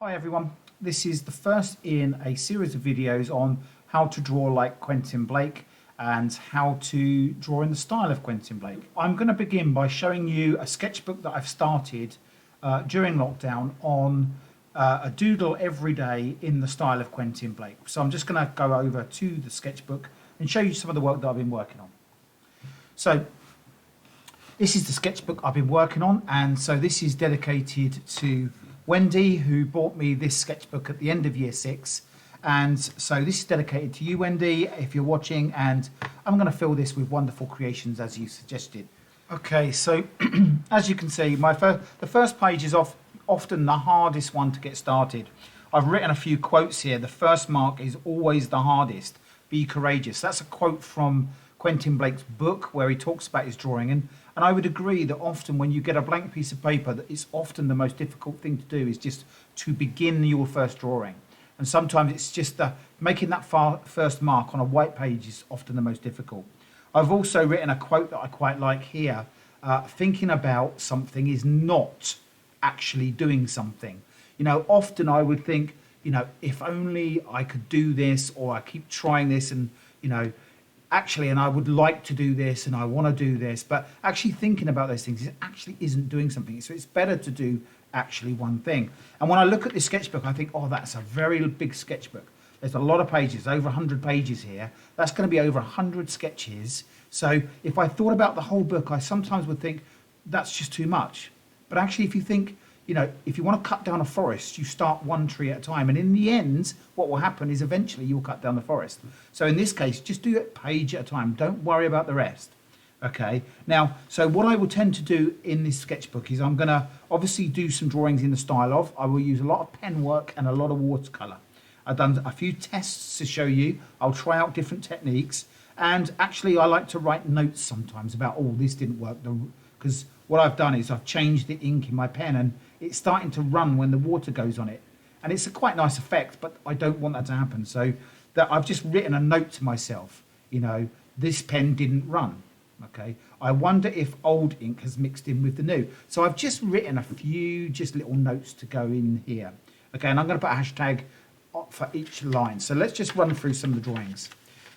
Hi everyone, this is the first in a series of videos on how to draw like Quentin Blake and how to draw in the style of Quentin Blake. I'm going to begin by showing you a sketchbook that I've started during lockdown on a doodle every day in the style of Quentin Blake. So I'm just going to go over to the sketchbook and show you some of the work that I've been working on. So this is the sketchbook I've been working on, and so this is dedicated to Wendy, who bought me this sketchbook at the end of year 6. And so this is dedicated to you, Wendy, if you're watching, and I'm going to fill this with wonderful creations as you suggested. Okay, so as you can see, the first page is often the hardest one to get started. I've written a few quotes here. The first mark is always the hardest. Be courageous. That's a quote from Quentin Blake's book where he talks about his drawing, and I would agree that often when you get a blank piece of paper, that it's often the most difficult thing to do is just to begin your first drawing. And sometimes it's just making that first mark on a white page is often the most difficult. I've also written a quote that I quite like here. Thinking about something is not actually doing something. You know, often I would think, you know, if only I could do this, or I keep trying this, and, you know, actually, and I would like to do this and I want to do this, but actually thinking about those things actually isn't doing something. So it's better to do actually one thing. And when I look at this sketchbook, I think, oh, that's a very big sketchbook. There's a lot of pages, over 100 pages here. That's going to be over 100 sketches. So if I thought about the whole book, I sometimes would think that's just too much. But actually, if you think, you know, if you want to cut down a forest, you start one tree at a time. And in the end, what will happen is eventually you'll cut down the forest. So in this case, just do it page at a time. Don't worry about the rest. Okay. Now, so what I will tend to do in this sketchbook is I'm going to obviously do some drawings in the style of. I will use a lot of pen work and a lot of watercolor. I've done a few tests to show you. I'll try out different techniques. And actually, I like to write notes sometimes about, oh, this didn't work. Because what I've done is I've changed the ink in my pen and it's starting to run when the water goes on it. And it's a quite nice effect, but I don't want that to happen. So that I've just written a note to myself, you know, this pen didn't run. Okay. I wonder if old ink has mixed in with the new. So I've just written a few just little notes to go in here. Okay. And I'm going to put a hashtag for each line. So let's just run through some of the drawings.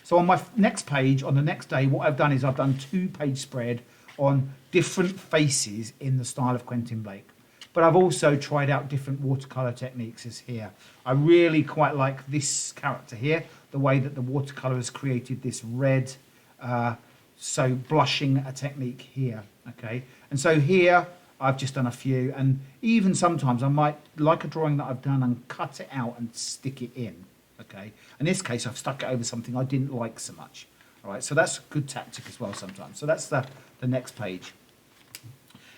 So on my next page, on the next day, what I've done is I've done 2-page spread on different faces in the style of Quentin Blake. But I've also tried out different watercolor techniques as here. I really quite like this character here, the way that the watercolor has created this red, so blushing a technique here, okay? And so here, I've just done a few, and even sometimes I might like a drawing that I've done and cut it out and stick it in, okay? In this case, I've stuck it over something I didn't like so much, all right? So that's a good tactic as well sometimes. So that's the next page.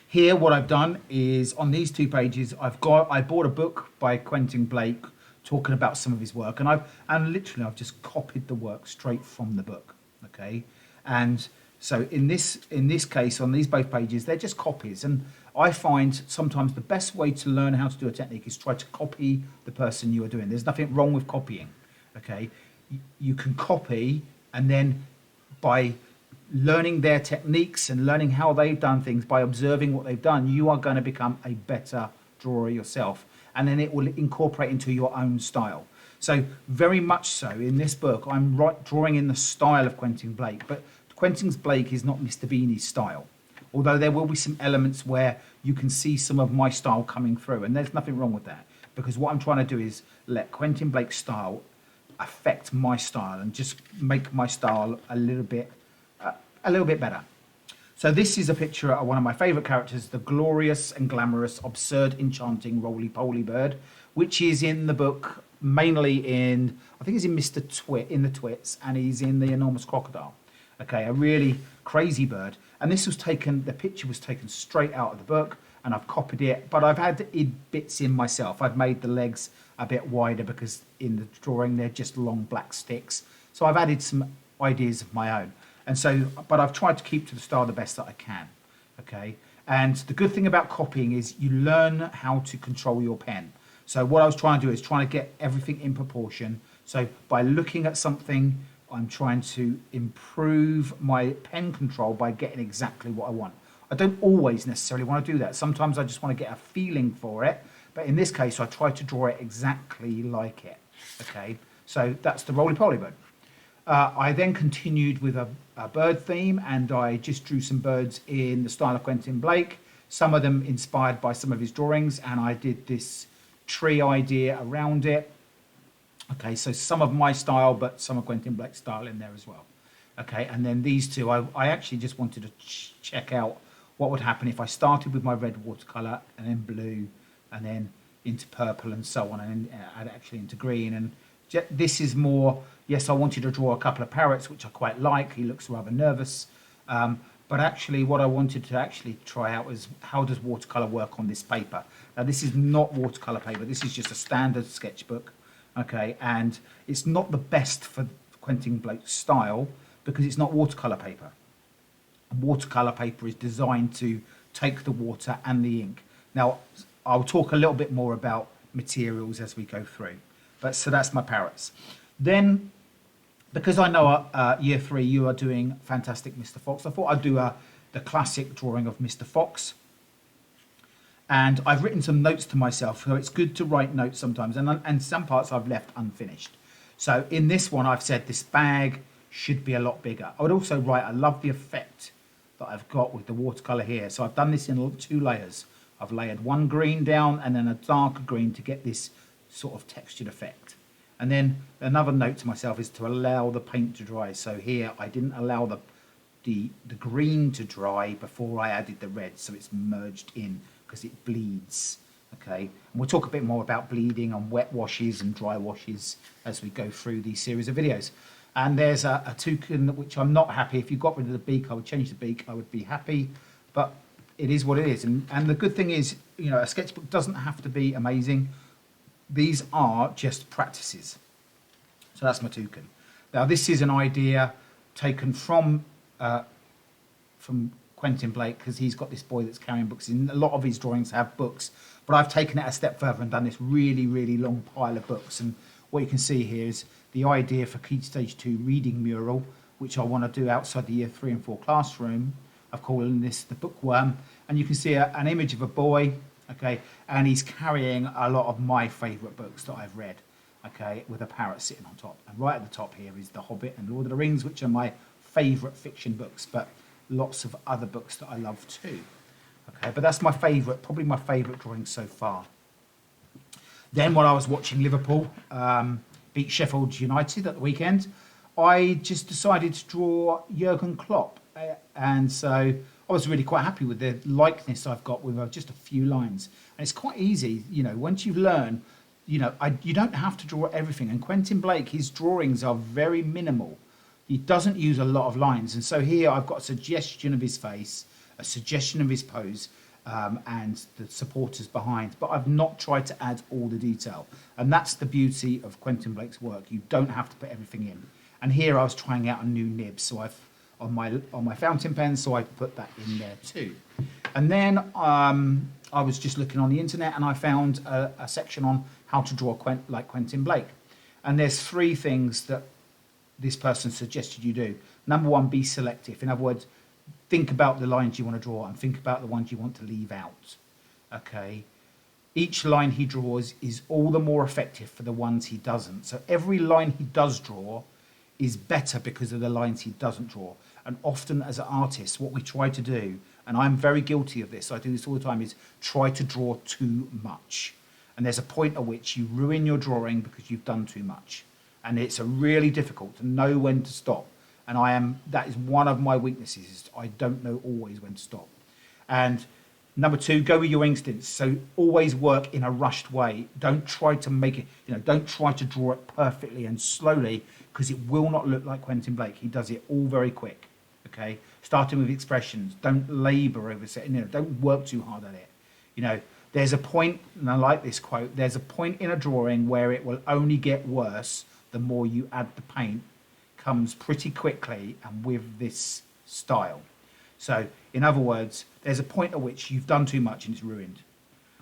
Here, what I've done is on these 2 pages, I bought a book by Quentin Blake talking about some of his work, and literally I've just copied the work straight from the book. Okay, and so in this case, on these both pages, they're just copies, and I find sometimes the best way to learn how to do a technique is try to copy the person you are doing. There's nothing wrong with copying. Okay, you can copy, and then by learning their techniques and learning how they've done things, by observing what they've done, you are going to become a better drawer yourself, and then it will incorporate into your own style. So very much so in this book, I'm drawing in the style of Quentin Blake, but Quentin Blake is not Mr. Beanie's style, although there will be some elements where you can see some of my style coming through, and there's nothing wrong with that, because what I'm trying to do is let Quentin Blake's style affect my style and just make my style a little bit better. So this is a picture of one of my favourite characters, the glorious and glamorous, absurd, enchanting, roly-poly bird, which is in the book mainly in, I think he's in the Twits, and he's in the enormous crocodile. Okay, a really crazy bird. And this was taken, the picture was taken straight out of the book, and I've copied it, but I've had bits in myself. I've made the legs a bit wider because in the drawing they're just long black sticks. So I've added some ideas of my own. And so, but I've tried to keep to the style the best that I can, okay? And the good thing about copying is you learn how to control your pen. So what I was trying to do is trying to get everything in proportion. So by looking at something, I'm trying to improve my pen control by getting exactly what I want. I don't always necessarily want to do that. Sometimes I just want to get a feeling for it, But in this case, I tried to draw it exactly like it. Okay, so that's the roly-poly bird. I then continued with a bird theme, and I just drew some birds in the style of Quentin Blake, some of them inspired by some of his drawings, and I did this tree idea around it. Okay, so some of my style, but some of Quentin Blake's style in there as well. Okay, and then these two, I actually just wanted to check out what would happen if I started with my red watercolour and then blue and then into purple and so on, and then actually into green. And this is more, yes, I wanted to draw a couple of parrots, which I quite like. He looks rather nervous. But actually what I wanted to actually try out was how does watercolour work on this paper. Now this is not watercolour paper, this is just a standard sketchbook. Okay, and it's not the best for Quentin Blake's style because it's not watercolour paper. Watercolour paper is designed to take the water and the ink. Now, I'll talk a little bit more about materials as we go through. But so that's my parrots. Then, because I know year 3 you are doing fantastic Mr. Fox, I thought I'd do the classic drawing of Mr. Fox. And I've written some notes to myself, so it's good to write notes sometimes, and some parts I've left unfinished. So in this one, I've said this bag should be a lot bigger. I would also write, I love the effect that I've got with the watercolour here. So I've done this in 2 layers. I've layered one green down and then a darker green to get this sort of textured effect. And then another note to myself is to allow the paint to dry. So here I didn't allow the green to dry before I added the red, so it's merged in because it bleeds. Okay, and we'll talk a bit more about bleeding on wet washes and dry washes as we go through these series of videos. And there's a toucan which I'm not happy. If you got rid of the beak, I would change the beak. I would be happy, but it is what it is. And the good thing is, you know, a sketchbook doesn't have to be amazing. These are just practices. So that's my toucan. Now this is an idea taken from Quentin Blake, because he's got this boy that's carrying books. And a lot of his drawings have books, but I've taken it a step further and done this really, really long pile of books. And what you can see here is the idea for Key Stage 2 reading mural, which I want to do outside the year 3 and 4 classroom. I've called this the bookworm, and you can see an image of a boy, okay, and he's carrying a lot of my favourite books that I've read, okay, with a parrot sitting on top. And right at the top here is The Hobbit and Lord of the Rings, which are my favourite fiction books, but lots of other books that I love too. Okay, but that's my favourite, probably my favourite drawing so far. Then when I was watching Liverpool beat Sheffield United at the weekend, I just decided to draw Jurgen Klopp. And so I was really quite happy with the likeness I've got with just a few lines. And it's quite easy, you know, once you learn, you know, you don't have to draw everything. And Quentin Blake, his drawings are very minimal. He doesn't use a lot of lines. And so here I've got a suggestion of his face, a suggestion of his pose, and the supporters behind. But I've not tried to add all the detail. And that's the beauty of Quentin Blake's work. You don't have to put everything in. And here I was trying out a new nib. So I've on my fountain pen, so I put that in there too. And then I was just looking on the internet and I found a section on how to draw like Quentin Blake. And there's 3 things that this person suggested you do. Number 1, be selective. In other words, think about the lines you want to draw and think about the ones you want to leave out. Okay. Each line he draws is all the more effective for the ones he doesn't. So every line he does draw is better because of the lines he doesn't draw. And often as artists, what we try to do, and I'm very guilty of this, I do this all the time, is try to draw too much. And there's a point at which you ruin your drawing because you've done too much. And it's really difficult to know when to stop. And that is one of my weaknesses, is I don't know always when to stop. And number 2, go with your instincts. So always work in a rushed way. Don't try to make it, don't try to draw it perfectly and slowly, because it will not look like Quentin Blake. He does it all very quick, okay? Starting with expressions. Don't labour over it. Don't work too hard at it. There's a point, and I like this quote, there's a point in a drawing where it will only get worse the more you add the paint. Comes pretty quickly and with this style. So, in other words, there's a point at which you've done too much and it's ruined.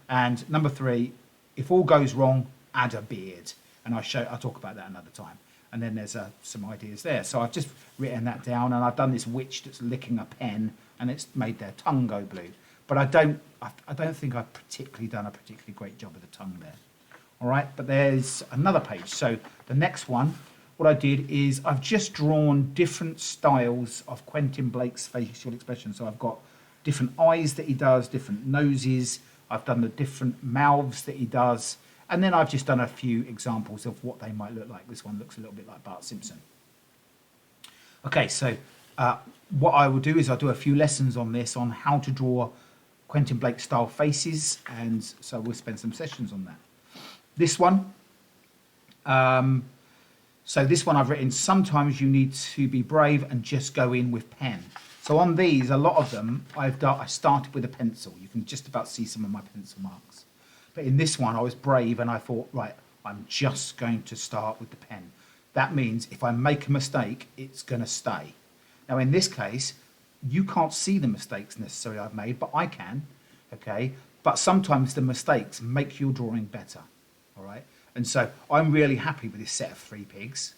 And number 3, if all goes wrong, add a beard. And I'll talk about that another time. And then there's some ideas there. So I've just written that down, and I've done this witch that's licking a pen, and it's made their tongue go blue. but I don't think I've particularly done a particularly great job of the tongue there. All right, but there's another page. So the next one, what I did is I've just drawn different styles of Quentin Blake's facial expression. So I've got different eyes that he does, different noses. I've done the different mouths that he does. And then I've just done a few examples of what they might look like. This one looks a little bit like Bart Simpson. Okay, so what I will do is I'll do a few lessons on this, on how to draw Quentin Blake style faces. And so we'll spend some sessions on that. This one, so this one I've written, sometimes you need to be brave and just go in with pen. So on these, a lot of them, I started with a pencil. You can just about see some of my pencil marks. But in this one, I was brave and I thought, right, I'm just going to start with the pen. That means if I make a mistake, it's going to stay. Now, in this case, you can't see the mistakes necessarily I've made, but I can, okay? But sometimes the mistakes make your drawing better, all right? And so I'm really happy with this set of 3 pigs.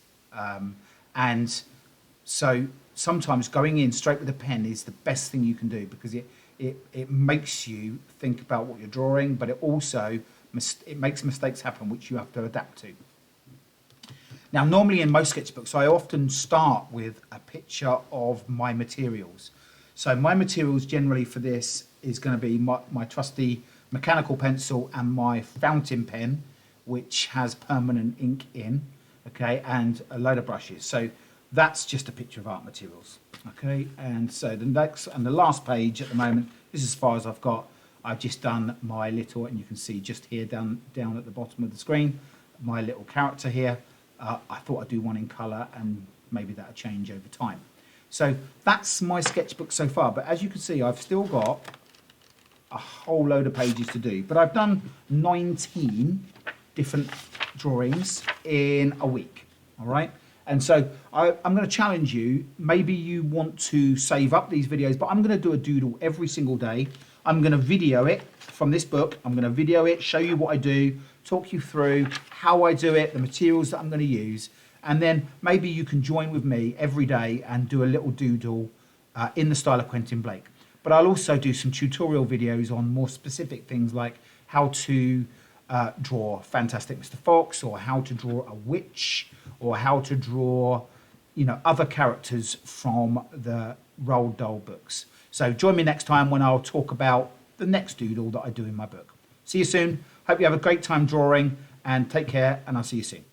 And so sometimes going in straight with a pen is the best thing you can do, because it makes you think about what you're drawing, but it also it makes mistakes happen which you have to adapt to. Now, normally in most sketchbooks, I often start with a picture of my materials. So my materials generally for this is going to be my trusty mechanical pencil and my fountain pen, which has permanent ink in, okay, and a load of brushes. So that's just a picture of art materials, okay. And so the next and the last page at the moment, this is as far as I've got. I've just done my little, and you can see just here down at the bottom of the screen, my little character here. I thought I'd do one in colour, and maybe that'll change over time. So that's my sketchbook so far. But as you can see, I've still got a whole load of pages to do. But I've done 19 different drawings in a week, all right? And so I'm going to challenge you. Maybe you want to save up these videos, but I'm going to do a doodle every single day. I'm going to video it from this book. I'm going to video it, show you what I do, talk you through how I do it, the materials that I'm going to use. And then maybe you can join with me every day and do a little doodle in the style of Quentin Blake. But I'll also do some tutorial videos on more specific things like how to draw Fantastic Mr. Fox, or how to draw a witch, or how to draw, other characters from the Roald Dahl books. So join me next time when I'll talk about the next doodle that I do in my book. See you soon. Hope you have a great time drawing, and take care, and I'll see you soon.